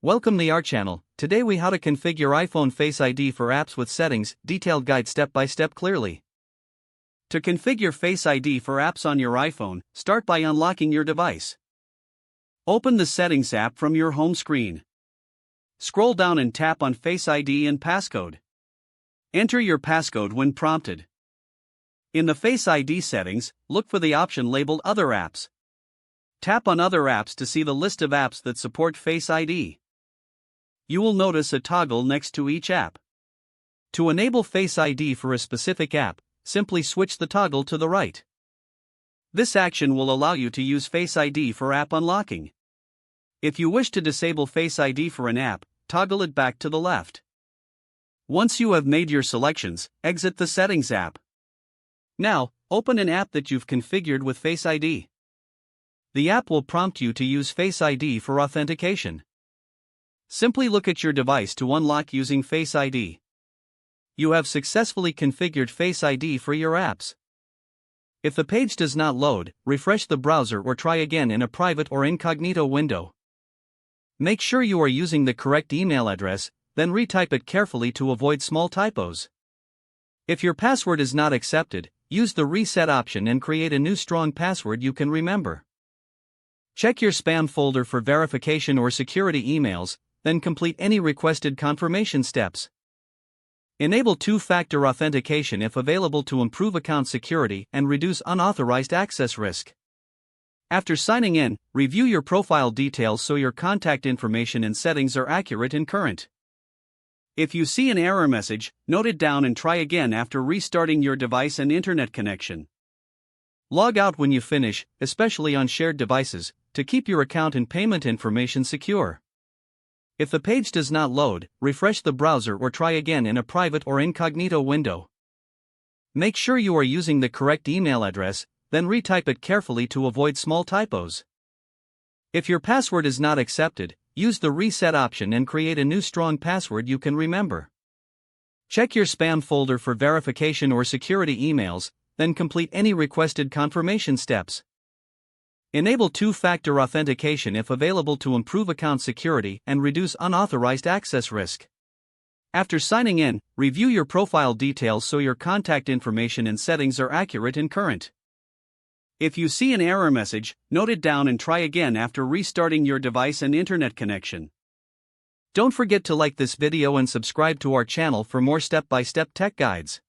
Welcome to our channel. Today we how to configure iPhone Face ID for apps with settings, detailed guide step by step clearly. To configure Face ID for apps on your iPhone, start by unlocking your device. Open the Settings app from your home screen. Scroll down and tap on Face ID and passcode. Enter your passcode when prompted. In the Face ID settings, look for the option labeled Other Apps. Tap on Other Apps to see the list of apps that support Face ID. You will notice a toggle next to each app. To enable Face ID for a specific app, simply switch the toggle to the right. This action will allow you to use Face ID for app unlocking. If you wish to disable Face ID for an app, toggle it back to the left. Once you have made your selections, exit the Settings app. Now, open an app that you've configured with Face ID. The app will prompt you to use Face ID for authentication. Simply look at your device to unlock using Face ID. You have successfully configured Face ID for your apps. If the page does not load, refresh the browser or try again in a private or incognito window. Make sure you are using the correct email address, then retype it carefully to avoid small typos. If your password is not accepted, use the reset option and create a new strong password you can remember. Check your spam folder for verification or security emails, then complete any requested confirmation steps. Enable two-factor authentication if available to improve account security and reduce unauthorized access risk. After signing in, review your profile details so your contact information and settings are accurate and current. If you see an error message, note it down and try again after restarting your device and internet connection. Log out when you finish, especially on shared devices, to keep your account and payment information secure. If the page does not load, refresh the browser or try again in a private or incognito window. Make sure you are using the correct email address, then retype it carefully to avoid small typos. If your password is not accepted, use the reset option and create a new strong password you can remember. Check your spam folder for verification or security emails, then complete any requested confirmation steps. Enable two-factor authentication if available to improve account security and reduce unauthorized access risk. After signing in, review your profile details so your contact information and settings are accurate and current. If you see an error message, note it down and try again after restarting your device and internet connection. Don't forget to like this video and subscribe to our channel for more step-by-step tech guides.